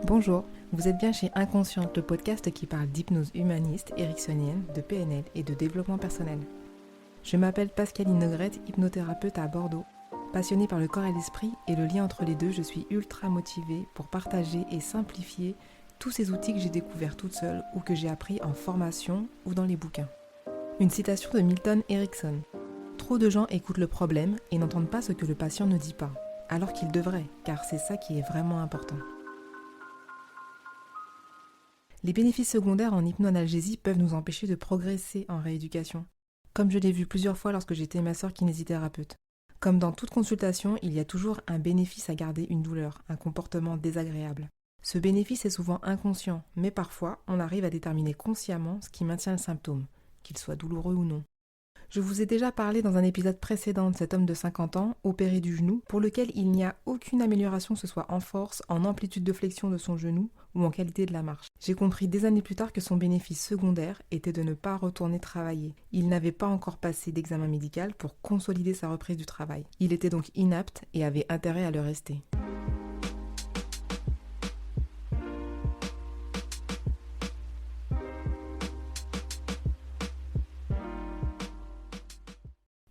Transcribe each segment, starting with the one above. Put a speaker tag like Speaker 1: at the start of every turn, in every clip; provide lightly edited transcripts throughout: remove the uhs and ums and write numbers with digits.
Speaker 1: Bonjour, vous êtes bien chez Inconsciente, le podcast qui parle d'hypnose humaniste, ericksonienne, de PNL et de développement personnel. Je m'appelle Pascaline Nogrette, hypnothérapeute à Bordeaux. Passionnée par le corps et l'esprit et le lien entre les deux, je suis ultra motivée pour partager et simplifier tous ces outils que j'ai découverts toute seule ou que j'ai appris en formation ou dans les bouquins. Une citation de Milton Erickson. Trop de gens écoutent le problème et n'entendent pas ce que le patient ne dit pas, alors qu'ils devraient, car c'est ça qui est vraiment important. Les bénéfices secondaires en hypnoanalgésie peuvent nous empêcher de progresser en rééducation, comme je l'ai vu plusieurs fois lorsque j'étais masseur kinésithérapeute. Comme dans toute consultation, il y a toujours un bénéfice à garder une douleur, un comportement désagréable. Ce bénéfice est souvent inconscient, mais parfois on arrive à déterminer consciemment ce qui maintient le symptôme, qu'il soit douloureux ou non. Je vous ai déjà parlé dans un épisode précédent de cet homme de 50 ans, opéré du genou, pour lequel il n'y a aucune amélioration, que ce soit en force, en amplitude de flexion de son genou ou en qualité de la marche. J'ai compris des années plus tard que son bénéfice secondaire était de ne pas retourner travailler. Il n'avait pas encore passé d'examen médical pour consolider sa reprise du travail. Il était donc inapte et avait intérêt à le rester.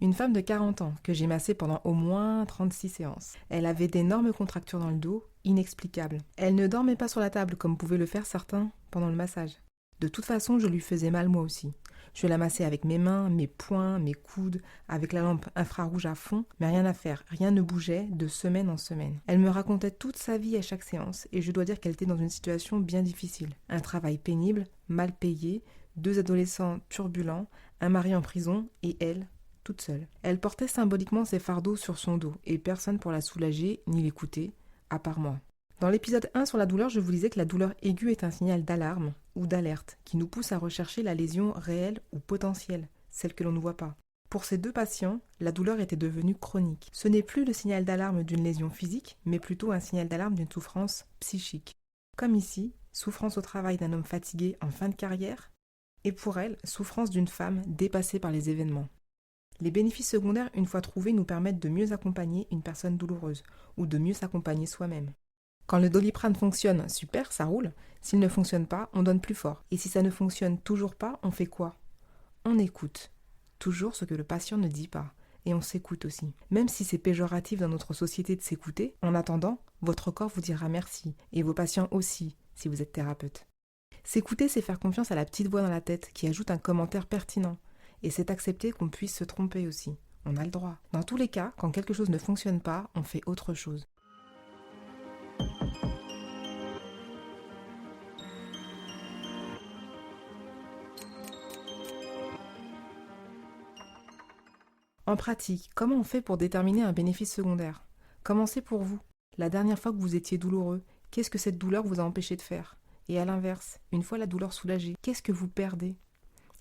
Speaker 1: Une femme de 40 ans que j'ai massée pendant au moins 36 séances. Elle avait d'énormes contractures dans le dos, inexplicables. Elle ne dormait pas sur la table comme pouvaient le faire certains pendant le massage. De toute façon, je lui faisais mal moi aussi. Je la massais avec mes mains, mes poings, mes coudes, avec la lampe infrarouge à fond, mais rien à faire, rien ne bougeait de semaine en semaine. Elle me racontait toute sa vie à chaque séance et je dois dire qu'elle était dans une situation bien difficile. Un travail pénible, mal payé, 2 adolescents turbulents, un mari en prison et elle, toute seule. Elle portait symboliquement ses fardeaux sur son dos, et personne pour la soulager ni l'écouter, à part moi. Dans l'épisode 1 sur la douleur, je vous disais que la douleur aiguë est un signal d'alarme ou d'alerte, qui nous pousse à rechercher la lésion réelle ou potentielle, celle que l'on ne voit pas. Pour ces 2 patients, la douleur était devenue chronique. Ce n'est plus le signal d'alarme d'une lésion physique, mais plutôt un signal d'alarme d'une souffrance psychique. Comme ici, souffrance au travail d'un homme fatigué en fin de carrière, et pour elle, souffrance d'une femme dépassée par les événements. Les bénéfices secondaires, une fois trouvés, nous permettent de mieux accompagner une personne douloureuse ou de mieux s'accompagner soi-même. Quand le Doliprane fonctionne, super, ça roule. S'il ne fonctionne pas, on donne plus fort. Et si ça ne fonctionne toujours pas, on fait quoi? On écoute. Toujours ce que le patient ne dit pas. Et on s'écoute aussi. Même si c'est péjoratif dans notre société de s'écouter, en attendant, votre corps vous dira merci. Et vos patients aussi, si vous êtes thérapeute. S'écouter, c'est faire confiance à la petite voix dans la tête qui ajoute un commentaire pertinent. Et c'est accepter qu'on puisse se tromper aussi. On a le droit. Dans tous les cas, quand quelque chose ne fonctionne pas, on fait autre chose. En pratique, comment on fait pour déterminer un bénéfice secondaire? Commencez pour vous. La dernière fois que vous étiez douloureux, qu'est-ce que cette douleur vous a empêché de faire? Et à l'inverse, une fois la douleur soulagée, qu'est-ce que vous perdez?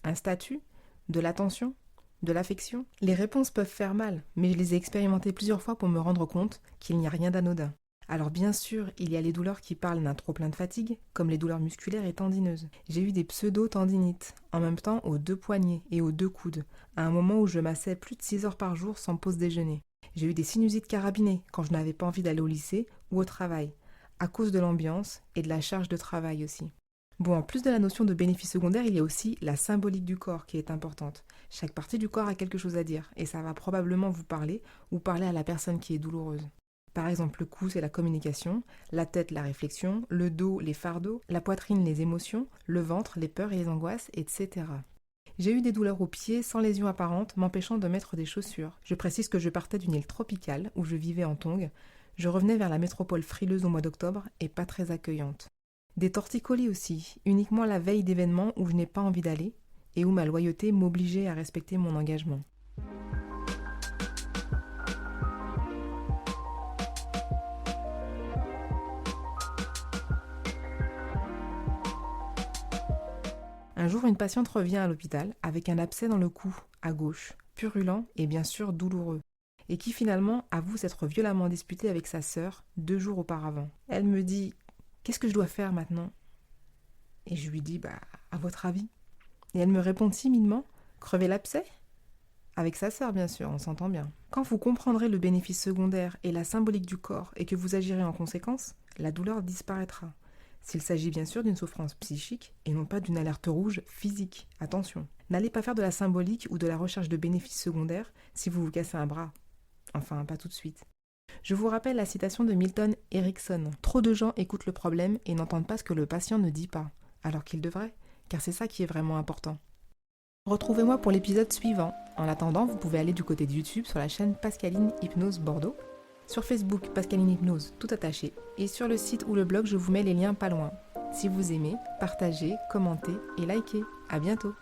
Speaker 1: Un statut? De l'attention? De l'affection? Les réponses peuvent faire mal, mais je les ai expérimentées plusieurs fois pour me rendre compte qu'il n'y a rien d'anodin. Alors bien sûr, il y a les douleurs qui parlent d'un trop-plein de fatigue, comme les douleurs musculaires et tendineuses. J'ai eu des pseudo-tendinites, en même temps aux 2 poignets et aux 2 coudes, à un moment où je massais plus de 6 heures par jour sans pause déjeuner. J'ai eu des sinusites carabinées quand je n'avais pas envie d'aller au lycée ou au travail, à cause de l'ambiance et de la charge de travail aussi. Bon, en plus de la notion de bénéfice secondaire, il y a aussi la symbolique du corps qui est importante. Chaque partie du corps a quelque chose à dire, et ça va probablement vous parler ou parler à la personne qui est douloureuse. Par exemple, le cou, c'est la communication, la tête, la réflexion, le dos, les fardeaux, la poitrine, les émotions, le ventre, les peurs et les angoisses, etc. J'ai eu des douleurs aux pieds sans lésions apparentes, m'empêchant de mettre des chaussures. Je précise que je partais d'une île tropicale, où je vivais en tongs. Je revenais vers la métropole frileuse au mois d'octobre, et pas très accueillante. Des torticolis aussi, uniquement la veille d'événements où je n'ai pas envie d'aller et où ma loyauté m'obligeait à respecter mon engagement. Un jour, une patiente revient à l'hôpital avec un abcès dans le cou, à gauche, purulent et bien sûr douloureux, et qui finalement avoue s'être violemment disputée avec sa sœur 2 jours auparavant. Elle me dit « Qu'est-ce que je dois faire maintenant ?» Et je lui dis « À votre avis ?» Et elle me répond timidement « Crever l'abcès ?» Avec sa sœur, bien sûr, on s'entend bien. Quand vous comprendrez le bénéfice secondaire et la symbolique du corps et que vous agirez en conséquence, la douleur disparaîtra. S'il s'agit bien sûr d'une souffrance psychique et non pas d'une alerte rouge physique. Attention, n'allez pas faire de la symbolique ou de la recherche de bénéfices secondaires si vous vous cassez un bras. Enfin, pas tout de suite. Je vous rappelle la citation de Milton Erickson. Trop de gens écoutent le problème et n'entendent pas ce que le patient ne dit pas, alors qu'ils devraient, car c'est ça qui est vraiment important. Retrouvez-moi pour l'épisode suivant. En attendant, vous pouvez aller du côté de YouTube sur la chaîne Pascaline Hypnose Bordeaux, sur Facebook Pascaline Hypnose tout attaché, et sur le site ou le blog je vous mets les liens pas loin. Si vous aimez, partagez, commentez et likez. À bientôt.